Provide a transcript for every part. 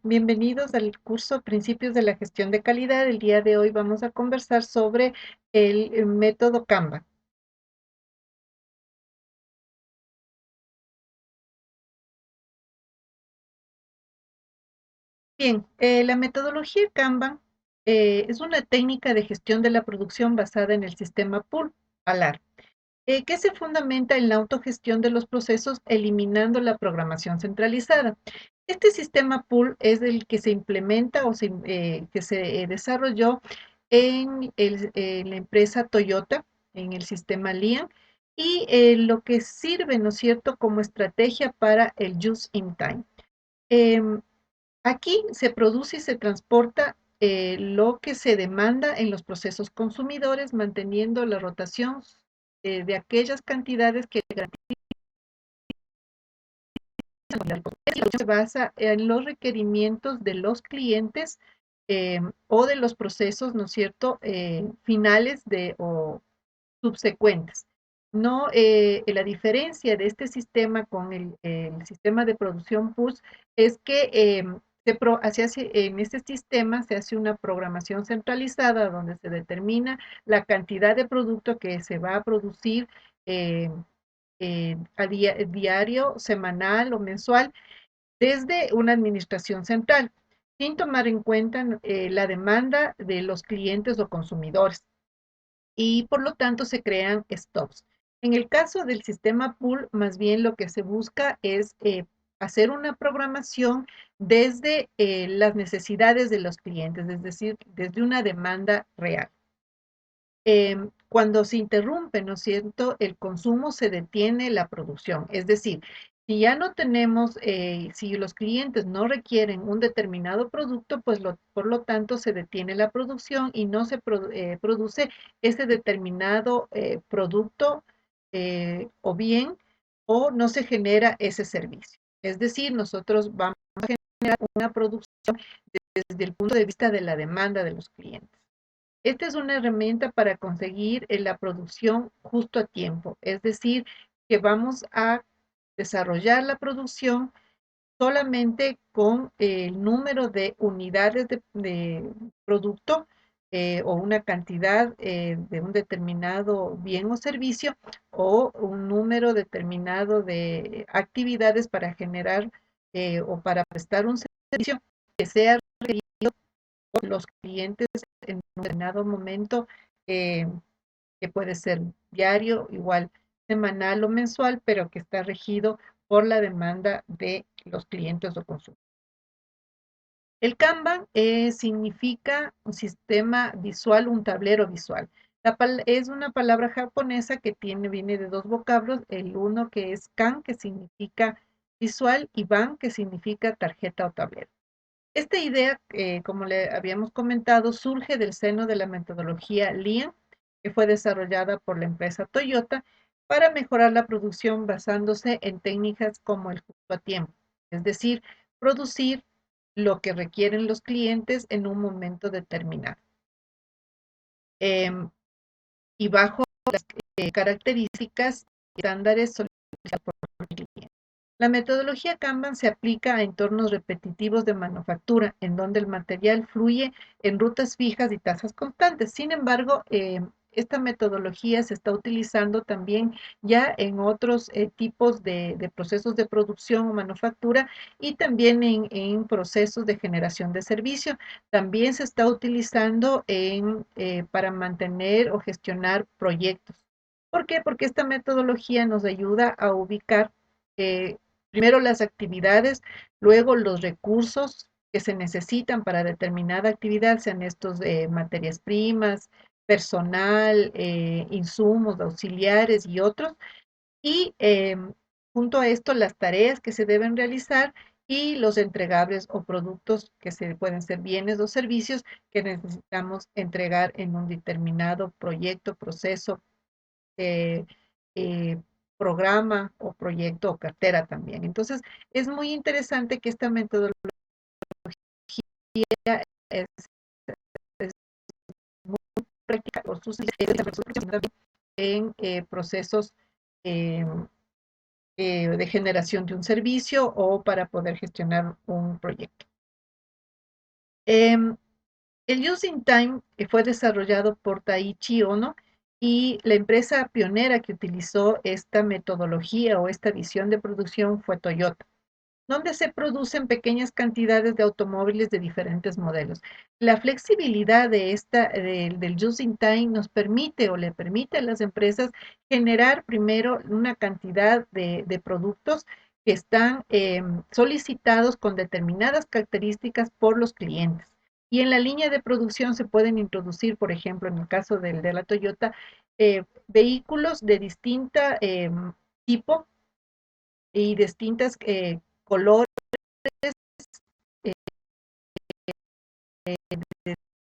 Bienvenidos al curso Principios de la Gestión de Calidad. El día de hoy vamos a conversar sobre el método Kanban. Bien, la metodología Kanban es una técnica de gestión de la producción basada en el sistema PUL, que se fundamenta en la autogestión de los procesos, eliminando la programación centralizada. Este sistema PUL es el que se implementa que se desarrolló en la empresa Toyota, en el sistema Lean, y lo que sirve, ¿no es cierto?, como estrategia para el Just in Time. Em, Aquí se produce y se transporta lo que se demanda en los procesos consumidores, manteniendo la rotación de aquellas cantidades que se basa en los requerimientos de los clientes o de los procesos, ¿no es cierto?, finales o subsecuentes. No, la diferencia de este sistema con el sistema de producción PUS es que en este sistema se hace una programación centralizada donde se determina la cantidad de producto que se va a producir eh, diario, semanal o mensual desde una administración central, sin tomar en cuenta la demanda de los clientes o consumidores, y por lo tanto se crean stocks. En el caso del sistema pool, más bien lo que se busca es hacer una programación desde las necesidades de los clientes, es decir, desde una demanda real. Cuando se interrumpe, ¿no es cierto?, el consumo, se detiene la producción. Es decir, si ya no tenemos, si los clientes no requieren un determinado producto, pues por lo tanto se detiene la producción y no se produce ese determinado producto o bien, o no se genera ese servicio. Es decir, nosotros vamos a generar una producción desde el punto de vista de la demanda de los clientes. Esta es una herramienta para conseguir la producción justo a tiempo, es decir, que vamos a desarrollar la producción solamente con el número de unidades de producto o una cantidad de un determinado bien o servicio, o un número determinado de actividades para generar o para prestar un servicio que sea los clientes en un determinado momento, eh, que puede ser diario, igual semanal o mensual, pero que está regido por la demanda de los clientes o consumidores. El Kanban significa un sistema visual, un tablero visual. Es una palabra japonesa que viene de dos vocablos, el uno que es kan, que significa visual, y ban, que significa tarjeta o tablero. Esta idea, como le habíamos comentado, surge del seno de la metodología Lean, que fue desarrollada por la empresa Toyota para mejorar la producción basándose en técnicas como el justo a tiempo, es decir, producir lo que requieren los clientes en un momento determinado. Em, y bajo características y estándares solicitados por el cliente. La metodología Kanban se aplica a entornos repetitivos de manufactura, en donde el material fluye en rutas fijas y tasas constantes. Sin embargo, esta metodología se está utilizando también ya en otros tipos de procesos de producción o manufactura, y también en procesos de generación de servicio. También se está utilizando para mantener o gestionar proyectos. ¿Por qué? Porque esta metodología nos ayuda a ubicar eh, primero las actividades, luego los recursos que se necesitan para determinada actividad, sean estos de materias primas, personal, insumos, auxiliares y otros. Y junto a esto, las tareas que se deben realizar y los entregables o productos que pueden ser bienes o servicios que necesitamos entregar en un determinado proyecto, proceso, eh, eh, programa o proyecto o cartera también. Entonces, es muy interesante que esta metodología es, es muy práctica por sus en procesos eh, de generación de un servicio o para poder gestionar un proyecto. Em, el Using Time fue desarrollado por Taiichi Ohno y la empresa pionera que utilizó esta metodología o esta visión de producción fue Toyota, donde se producen pequeñas cantidades de automóviles de diferentes modelos. La flexibilidad del using time nos permite o le permite a las empresas generar primero una cantidad de productos que están solicitados con determinadas características por los clientes. Y en la línea de producción se pueden introducir, por ejemplo, en el caso de la Toyota, vehículos de distinta tipo y distintas colores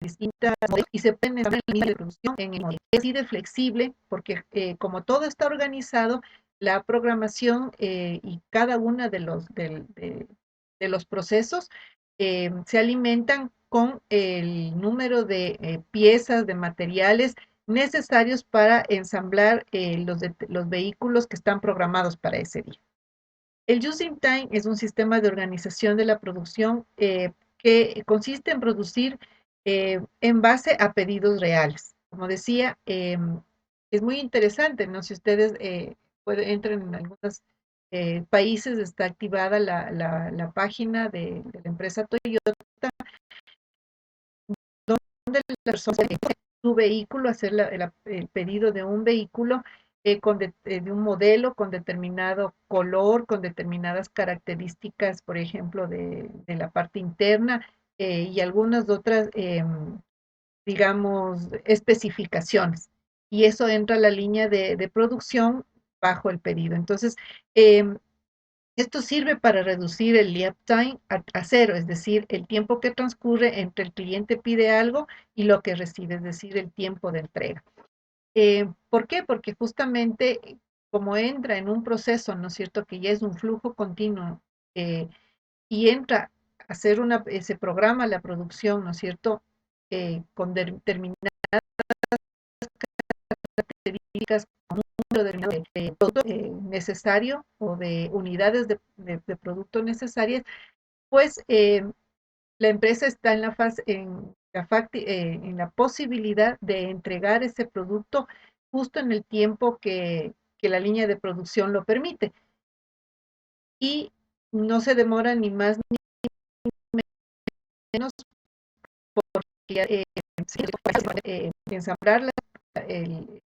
distintas y se pueden estar en la línea de producción en el modelo. Es así de flexible porque como todo está organizado, la programación y cada uno de los procesos se alimentan con el número de piezas, de materiales necesarios para ensamblar los vehículos que están programados para ese día. El Using Time es un sistema de organización de la producción que consiste en producir en base a pedidos reales. Como decía, es muy interesante, ¿no? Si ustedes entran en algunos países, está activada la página de la empresa Toyota, donde la persona su vehículo, hacer el pedido de un vehículo de un modelo con determinado color, con determinadas características, por ejemplo, de la parte interna y algunas otras, digamos, especificaciones. Y eso entra a la línea de producción bajo el pedido. Entonces, em, esto sirve para reducir el lead time a cero, es decir, el tiempo que transcurre entre el cliente pide algo y lo que recibe, es decir, el tiempo de entrega. ¿Por qué? Porque justamente como entra en un proceso, ¿no es cierto?, que ya es un flujo continuo y entra a hacer se programa la producción, ¿no es cierto?, con determinadas características, con un número de producto necesario o de unidades de producto necesarias, pues la empresa está en en la posibilidad de entregar ese producto justo en el tiempo que la línea de producción lo permite. Y no se demora ni más ni menos porque ensamblar el,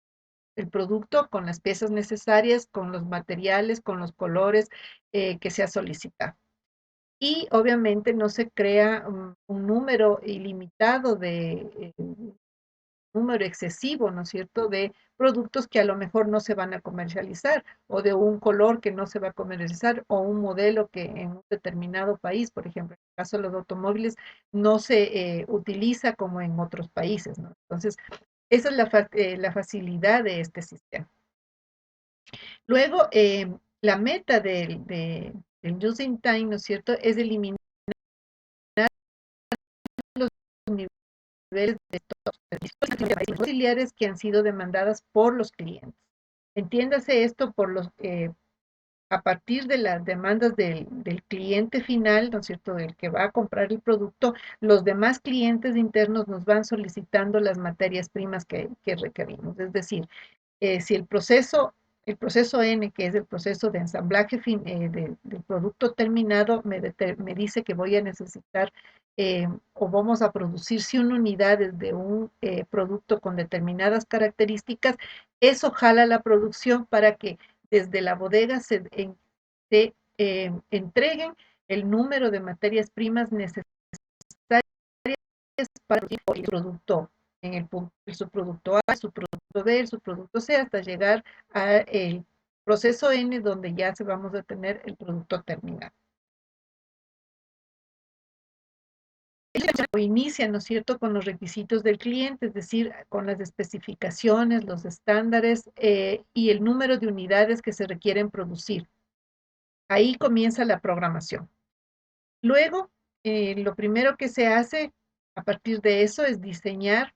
el producto con las piezas necesarias, con los materiales, con los colores que se ha solicitado. Y obviamente no se crea un número ilimitado número excesivo, ¿no es cierto?, de productos que a lo mejor no se van a comercializar, o de un color que no se va a comercializar, o un modelo que en un determinado país, por ejemplo, en el caso de los automóviles, no se utiliza como en otros países, ¿no? Entonces, esa es la facilidad de este sistema. Luego, la meta del using time, ¿no es cierto?, es eliminar los niveles de auxiliares que han sido demandadas por los clientes. Entiéndase esto a partir de las demandas del cliente final, ¿no es cierto?, del que va a comprar el producto, los demás clientes internos nos van solicitando las materias primas que requerimos. Es decir, si el proceso N, que es el proceso de ensamblaje del producto terminado, me dice que voy a necesitar o vamos a producir 100 unidades de un producto con determinadas características, eso jala la producción para que desde la bodega se entreguen el número de materias primas necesarias para el producto en el subproducto A, el subproducto B, el subproducto C, hasta llegar al proceso N, donde ya se vamos a tener el producto terminado. O inicia, ¿no es cierto?, con los requisitos del cliente, es decir, con las especificaciones, los estándares y el número de unidades que se requieren producir. Ahí comienza la programación. Luego, lo primero que se hace a partir de eso es diseñar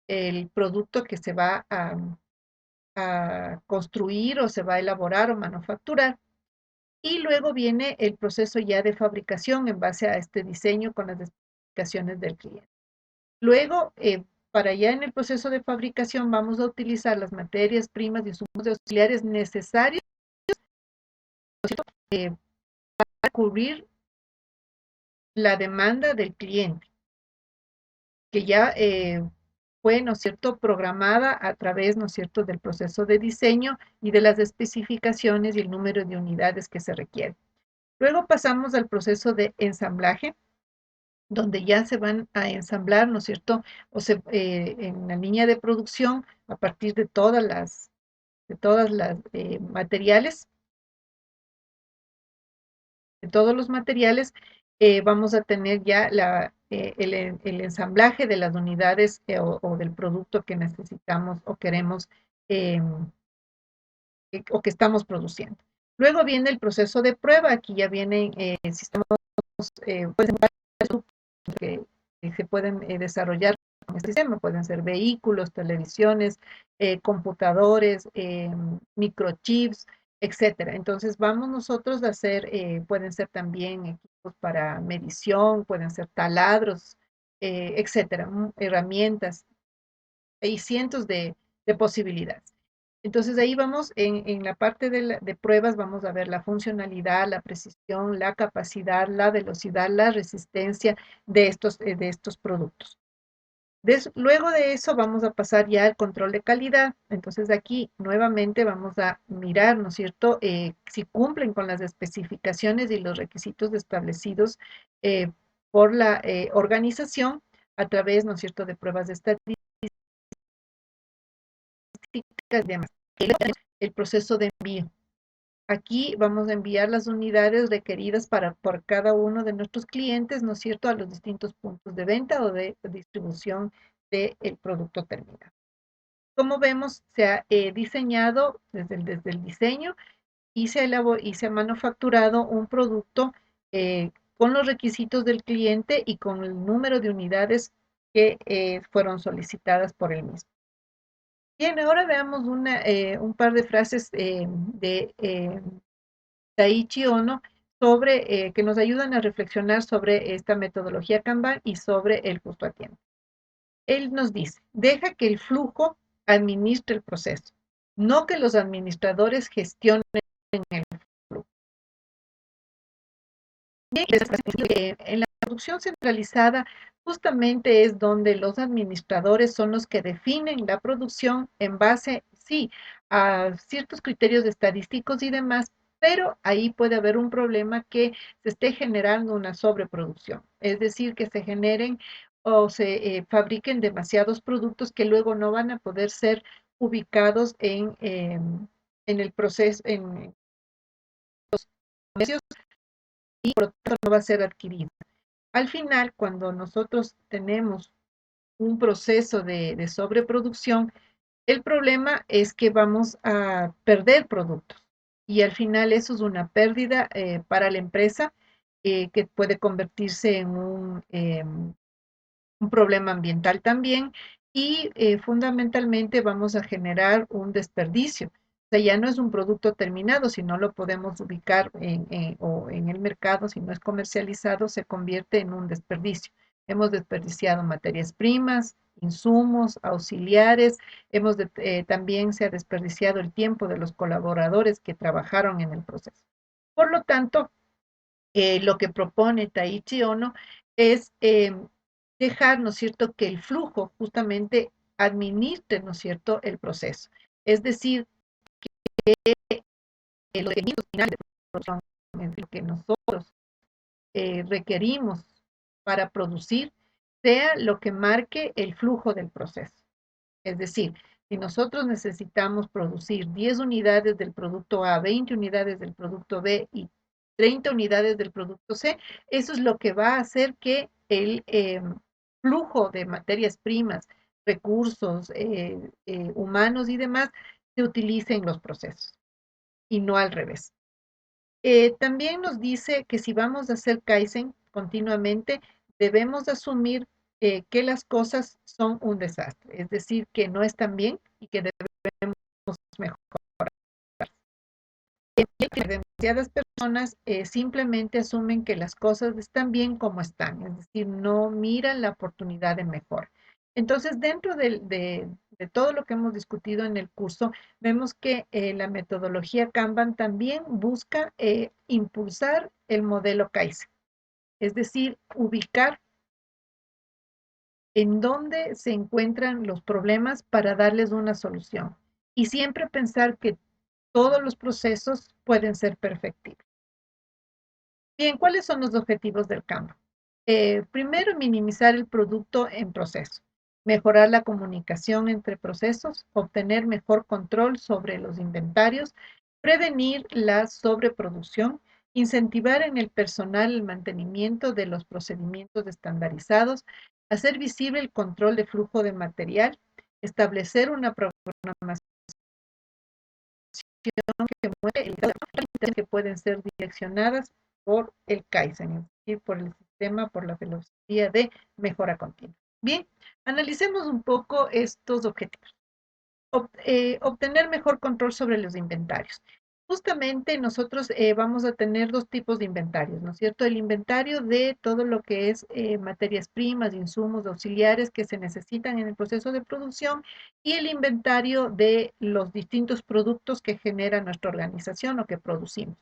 el producto que se va a construir o se va a elaborar o manufacturar. Y luego viene el proceso ya de fabricación en base a este diseño con las especificaciones del cliente. Luego, para ya en el proceso de fabricación vamos a utilizar las materias primas y insumos auxiliares necesarios para cubrir la demanda del cliente, que ya fue, ¿no es cierto?, programada a través, ¿no es cierto?, del proceso de diseño y de las especificaciones y el número de unidades que se requiere. Luego pasamos al proceso de ensamblaje, donde ya se van a ensamblar, ¿no es cierto?, en la línea de producción a partir de todas las materiales, de todos los materiales, vamos a tener ya el ensamblaje de las unidades o del producto que necesitamos o queremos o que estamos produciendo. Luego viene el proceso de prueba. Aquí ya vienen sistemas que se pueden desarrollar con este sistema. Pueden ser vehículos, televisiones, computadores, microchips, etcétera. Entonces vamos nosotros a hacer, pueden ser también equipos para medición, pueden ser taladros, etcétera, herramientas. Hay cientos de posibilidades. Entonces ahí vamos en la parte de pruebas, vamos a ver la funcionalidad, la precisión, la capacidad, la velocidad, la resistencia de estos productos. Luego de eso vamos a pasar ya al control de calidad. Entonces aquí nuevamente vamos a mirar, ¿no es cierto?, si cumplen con las especificaciones y los requisitos establecidos por la organización a través, ¿no es cierto?, de pruebas de estadística y demás. El proceso de envío. Aquí vamos a enviar las unidades requeridas por cada uno de nuestros clientes, ¿no es cierto?, a los distintos puntos de venta o de distribución del producto terminado. Como vemos, se ha diseñado desde el diseño y se ha manufacturado un producto con los requisitos del cliente y con el número de unidades que fueron solicitadas por él mismo. Bien, ahora veamos un par de frases de Taiichi Ohno que nos ayudan a reflexionar sobre esta metodología Kanban y sobre el justo a tiempo. Él nos dice, deja que el flujo administre el proceso, no que los administradores gestionen el flujo. En la producción centralizada, justamente es donde los administradores son los que definen la producción en base, sí, a ciertos criterios estadísticos y demás, pero ahí puede haber un problema que se esté generando una sobreproducción, es decir, que se generen o se fabriquen demasiados productos que luego no van a poder ser ubicados en el proceso, en comercios, y por lo tanto no va a ser adquirido. Al final, cuando nosotros tenemos un proceso de sobreproducción, el problema es que vamos a perder productos y al final eso es una pérdida para la empresa que puede convertirse en un problema ambiental también y fundamentalmente vamos a generar un desperdicio. O sea, ya no es un producto terminado, si no lo podemos ubicar o en el mercado, si no es comercializado, se convierte en un desperdicio. Hemos desperdiciado materias primas, insumos, auxiliares, también se ha desperdiciado el tiempo de los colaboradores que trabajaron en el proceso. Por lo tanto, lo que propone Taiichi Ohno es dejar, ¿no es cierto?, que el flujo justamente administre, ¿no es cierto?, el proceso. Es decir, los requerimientos finales de producción, lo que nosotros requerimos para producir, sea lo que marque el flujo del proceso. Es decir, si nosotros necesitamos producir 10 unidades del producto A, 20 unidades del producto B y 30 unidades del producto C, eso es lo que va a hacer que el flujo de materias primas, recursos humanos y demás se utilice en los procesos y no al revés. También nos dice que si vamos a hacer Kaizen continuamente, debemos asumir que las cosas son un desastre, es decir, que no están bien y que debemos mejorar. demasiadas personas simplemente asumen que las cosas están bien como están, es decir, no miran la oportunidad de mejora. Entonces, dentro de todo lo que hemos discutido en el curso, vemos que la metodología Kanban también busca impulsar el modelo Kaizen, es decir, ubicar en dónde se encuentran los problemas para darles una solución. Y siempre pensar que todos los procesos pueden ser perfectibles. Bien, ¿cuáles son los objetivos del Kanban? Primero, minimizar el producto en proceso, mejorar la comunicación entre procesos, obtener mejor control sobre los inventarios, prevenir la sobreproducción, incentivar en el personal el mantenimiento de los procedimientos estandarizados, hacer visible el control de flujo de material, establecer una programación que mueve que pueden ser direccionadas por el Kaizen, es decir, por el sistema, por la filosofía de mejora continua. Bien, analicemos un poco estos objetivos. Obtener mejor control sobre los inventarios. Justamente nosotros vamos a tener dos tipos de inventarios, ¿no es cierto? El inventario de todo lo que es materias primas, insumos auxiliares que se necesitan en el proceso de producción y el inventario de los distintos productos que genera nuestra organización o que producimos.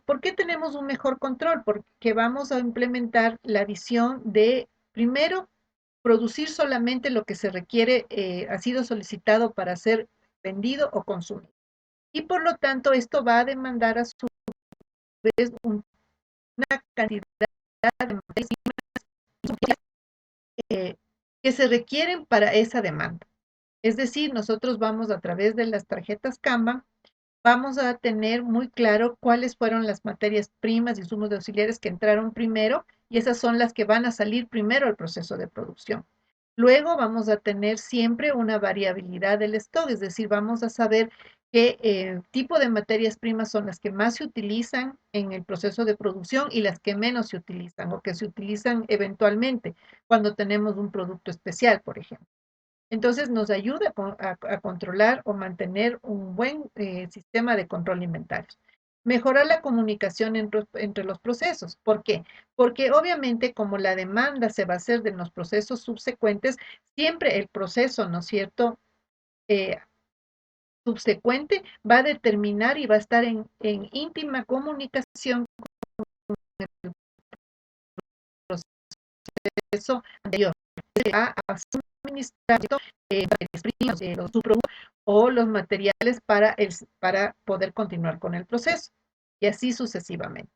¿Por qué tenemos un mejor control? Porque vamos a implementar la visión de, primero, producir solamente lo que se requiere, ha sido solicitado para ser vendido o consumido. Y por lo tanto, esto va a demandar a su vez una cantidad de eh, que se requieren para esa demanda. Es decir, nosotros vamos a través de las tarjetas Kanban, vamos a tener muy claro cuáles fueron las materias primas y insumos de auxiliares que entraron primero y esas son las que van a salir primero al proceso de producción. Luego vamos a tener siempre una variabilidad del stock, es decir, vamos a saber qué tipo de materias primas son las que más se utilizan en el proceso de producción y las que menos se utilizan o que se utilizan eventualmente cuando tenemos un producto especial, por ejemplo. Entonces nos ayuda a controlar o mantener un buen sistema de control de inventarios. Mejorar la comunicación entre los procesos. ¿Por qué? Porque obviamente como la demanda se va a hacer de los procesos subsecuentes, siempre el proceso, ¿no es cierto? Eh, subsecuente va a determinar y va a estar en íntima comunicación con el proceso anterior. Va a suministrar los subproductos o los materiales para poder continuar con el proceso y así sucesivamente.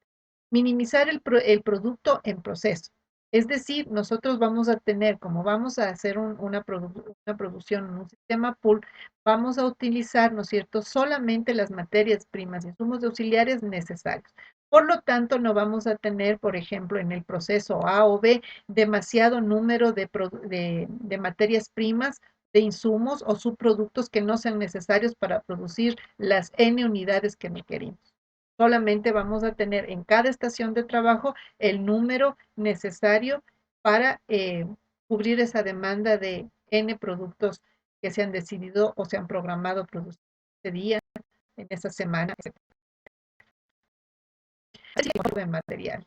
Minimizar el producto en proceso. Es decir, nosotros vamos a tener, como vamos a hacer una producción en un sistema pool, vamos a utilizar, ¿no es cierto?, solamente las materias primas y insumos auxiliares necesarios. Por lo tanto, no vamos a tener, por ejemplo, en el proceso A o B, demasiado número de materias primas, de insumos o subproductos que no sean necesarios para producir las N unidades que requerimos. Solamente vamos a tener en cada estación de trabajo el número necesario para cubrir esa demanda de N productos que se han decidido o se han programado producir ese día, en esa semana, de material.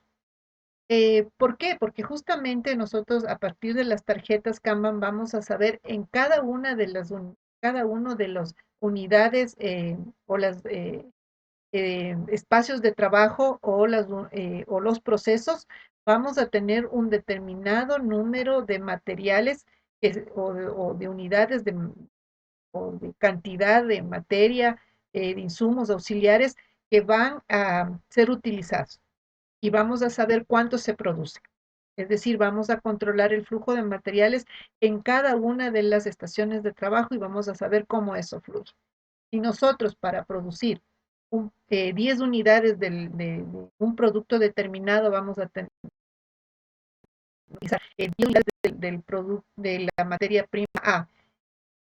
¿Por qué? Porque justamente nosotros a partir de las tarjetas Kanban vamos a saber en cada uno de las unidades o las espacios de trabajo o los procesos, vamos a tener un determinado número de materiales o de unidades o de cantidad de materia, de insumos auxiliares que van a ser utilizados y vamos a saber cuánto se produce. Es decir, vamos a controlar el flujo de materiales en cada una de las estaciones de trabajo y vamos a saber cómo eso fluye. Y nosotros para producir 10 unidades de un producto determinado vamos a tener 10 unidades de la materia prima A,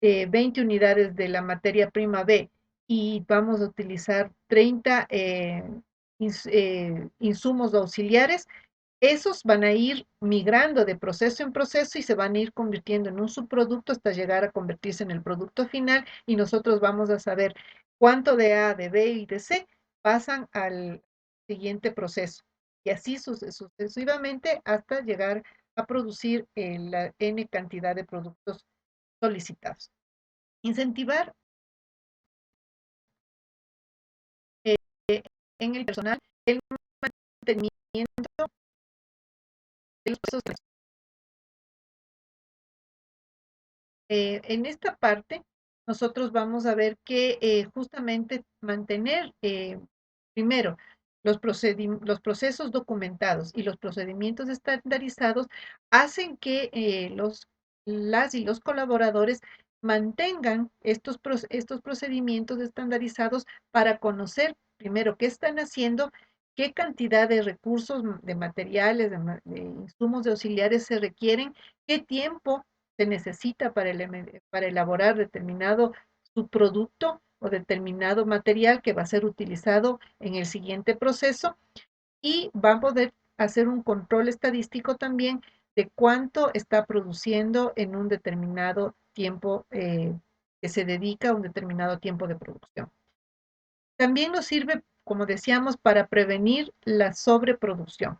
20 unidades de la materia prima B y vamos a utilizar 30 insumos auxiliares. Esos van a ir migrando de proceso en proceso y se van a ir convirtiendo en un subproducto hasta llegar a convertirse en el producto final y nosotros vamos a saber cuánto de A, de B y de C pasan al siguiente proceso y así sucesivamente hasta llegar a producir la N cantidad de productos solicitados. Incentivar en el personal el mantenimiento de los procesos. En esta parte, nosotros vamos a ver que justamente mantener, primero, los procesos documentados y los procedimientos estandarizados hacen que las y los colaboradores mantengan estos procedimientos estandarizados para conocer primero qué están haciendo, qué cantidad de recursos, de materiales, de insumos de auxiliares se requieren, qué tiempo se necesita para elaborar determinado subproducto o determinado material que va a ser utilizado en el siguiente proceso y va a poder hacer un control estadístico también de cuánto está produciendo en un determinado tiempo que se dedica a un determinado tiempo de producción. También nos sirve, como decíamos, para prevenir la sobreproducción.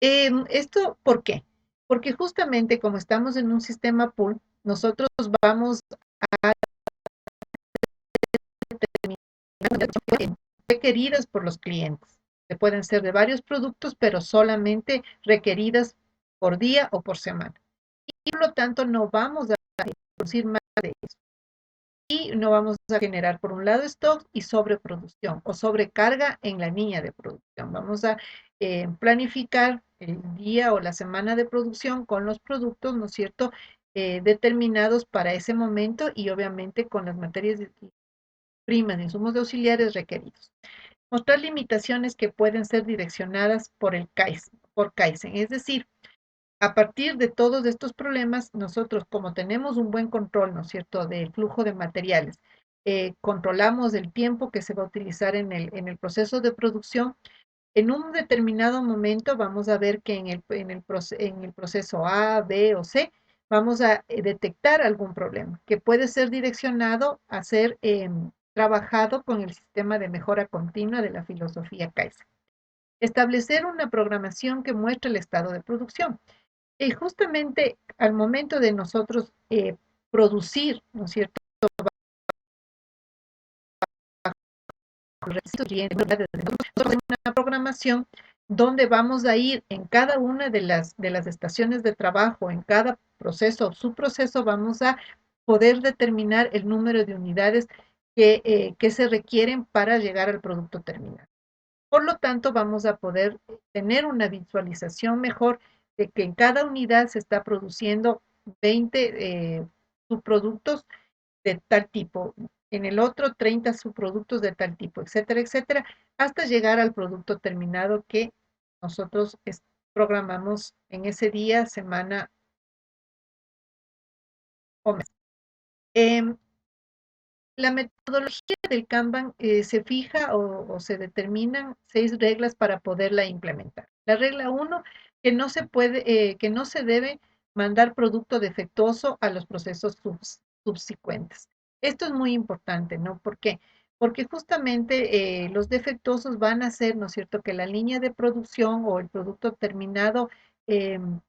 ¿Esto por qué? Porque justamente como estamos en un sistema pool, nosotros vamos requeridas por los clientes. Se pueden ser de varios productos, pero solamente requeridas por día o por semana. Y por lo tanto no vamos a producir más de eso. Y no vamos a generar, por un lado, stock y sobreproducción o sobrecarga en la línea de producción. Vamos a planificar el día o la semana de producción con los productos, ¿no es cierto?, determinados para ese momento y obviamente con las materias primas de insumos de auxiliares requeridos. Mostrar limitaciones que pueden ser direccionadas por Kaizen, es decir, a partir de todos estos problemas, nosotros como tenemos un buen control, ¿no es cierto?, del flujo de materiales, controlamos el tiempo que se va a utilizar en el proceso de producción, en un determinado momento vamos a ver que en el proceso A, B o C, vamos a detectar algún problema que puede ser direccionado a ser trabajado con el sistema de mejora continua de la filosofía Kaizen. Establecer una programación que muestre el estado de producción. Y justamente al momento de nosotros producir, ¿no es cierto?, una programación donde vamos a ir en cada una de las estaciones de trabajo, en cada proceso o subproceso, vamos a poder determinar el número de unidades que se requieren para llegar al producto terminal. Por lo tanto, vamos a poder tener una visualización mejor de que en cada unidad se está produciendo 20 subproductos de tal tipo, en el otro 30 subproductos de tal tipo, etcétera, etcétera, hasta llegar al producto terminado que nosotros programamos en ese día, semana o mes. Em, La metodología del Kanban se fija o se determinan 6 reglas para poderla implementar. La regla 1, que no se debe mandar producto defectuoso a los procesos subsecuentes. Esto es muy importante, ¿no? ¿Por qué? Porque justamente los defectuosos van a hacer, ¿no es cierto?, que la línea de producción o el producto terminado tenga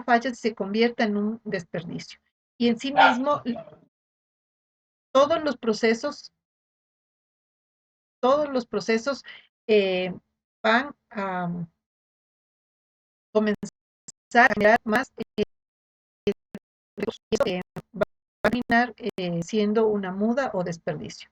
fallas y se convierta en un desperdicio. Y en sí mismo, todos los procesos, todos los procesos eh, van a comenzar a generar más, va a terminar siendo una muda o desperdicio.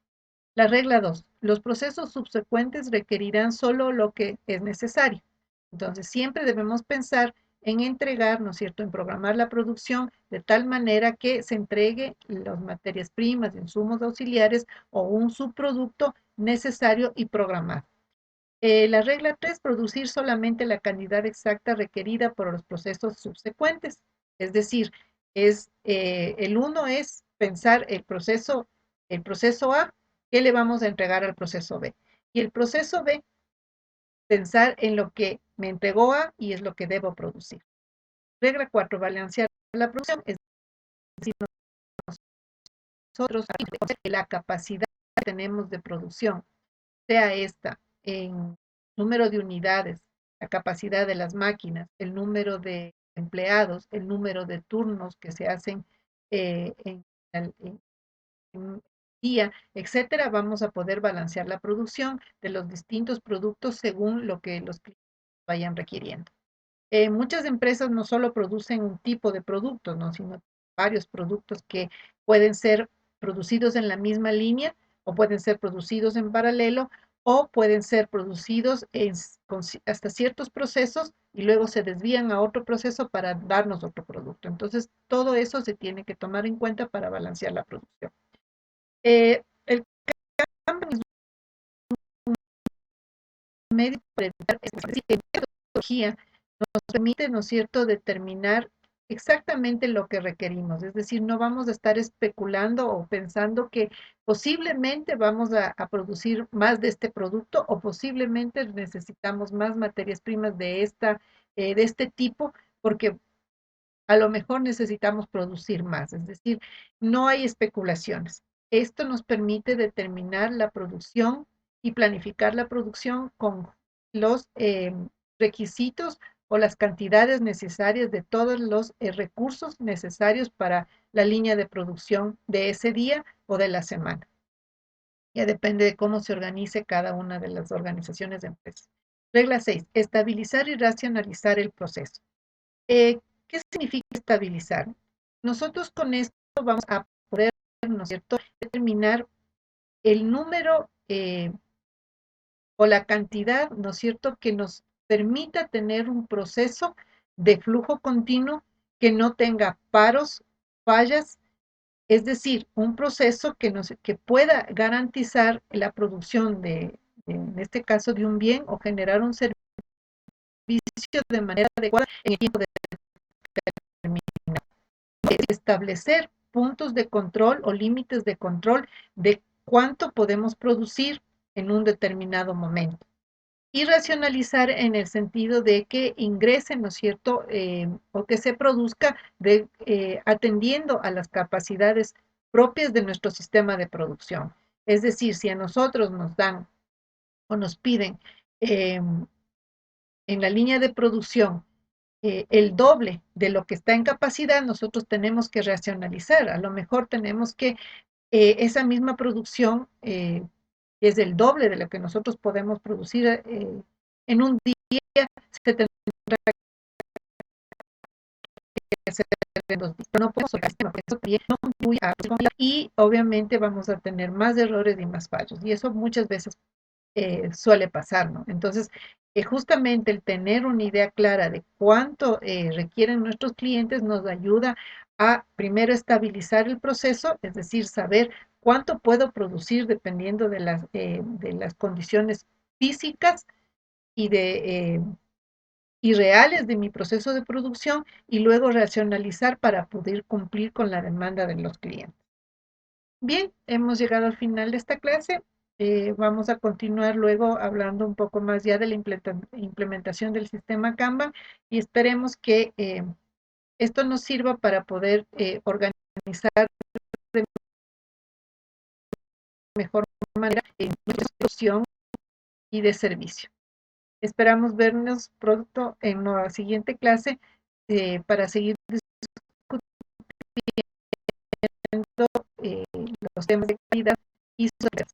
La regla 2, los procesos subsecuentes requerirán solo lo que es necesario. Entonces, siempre debemos pensar en entregar, ¿no es cierto?, en programar la producción de tal manera que se entregue las materias primas, insumos auxiliares o un subproducto necesario y programado. La regla 3, producir solamente la cantidad exacta requerida por los procesos subsecuentes. Es decir, el 1 es pensar el proceso A, ¿qué le vamos a entregar al proceso B? Y el proceso B, pensar en lo que me entregó A y es lo que debo producir. Regla 4, balancear la producción, es decir, nosotros la capacidad tenemos de producción, sea esta en número de unidades, la capacidad de las máquinas, el número de empleados, el número de turnos que se hacen en un día, etcétera, vamos a poder balancear la producción de los distintos productos según lo que los clientes vayan requiriendo. Muchas empresas no solo producen un tipo de producto, ¿no? Sino varios productos que pueden ser producidos en la misma línea o pueden ser producidos en paralelo o pueden ser producidos hasta ciertos procesos y luego se desvían a otro proceso para darnos otro producto. Entonces, todo eso se tiene que tomar en cuenta para balancear la producción. El cambio es un medio para evitar, es decir, que la tecnología nos permite, ¿no es cierto?, determinar exactamente lo que requerimos. Es decir, no vamos a estar especulando o pensando que posiblemente vamos a producir más de este producto o posiblemente necesitamos más materias primas de este tipo, porque a lo mejor necesitamos producir más. Es decir, no hay especulaciones. Esto nos permite determinar la producción y planificar la producción con los requisitos o las cantidades necesarias de todos los recursos necesarios para la línea de producción de ese día o de la semana. Ya depende de cómo se organice cada una de las organizaciones de empresas. Regla 6. Estabilizar y racionalizar el proceso. ¿Qué significa estabilizar? Nosotros con esto vamos a poder, ¿no es cierto?, determinar el número o la cantidad, ¿no es cierto?, que nos permita tener un proceso de flujo continuo que no tenga paros, fallas, es decir, un proceso que pueda garantizar la producción en este caso, de un bien o generar un servicio de manera adecuada en el tiempo determinado. Establecer puntos de control o límites de control de cuánto podemos producir en un determinado momento. Y racionalizar en el sentido de que ingrese, ¿no es cierto?, o que se produzca atendiendo a las capacidades propias de nuestro sistema de producción. Es decir, si a nosotros nos dan o nos piden en la línea de producción el doble de lo que está en capacidad, nosotros tenemos que racionalizar. A lo mejor tenemos que esa misma producción es el doble de lo que nosotros podemos producir en un día, se tendrá que hacer en 2 días. No podemos eso no contribuye y obviamente vamos a tener más errores y más fallos. Y eso muchas veces suele pasar, ¿no? Entonces, justamente el tener una idea clara de cuánto requieren nuestros clientes nos ayuda a primero estabilizar el proceso, es decir, saber cuánto puedo producir dependiendo de las condiciones físicas y y reales de mi proceso de producción y luego racionalizar para poder cumplir con la demanda de los clientes. Bien, hemos llegado al final de esta clase. Vamos a continuar luego hablando un poco más ya de la implementación del sistema Kanban y esperemos que esto nos sirva para poder organizar de mejor manera nuestra producción y de servicio. Esperamos vernos pronto en la siguiente clase para seguir discutiendo los temas de calidad y sobre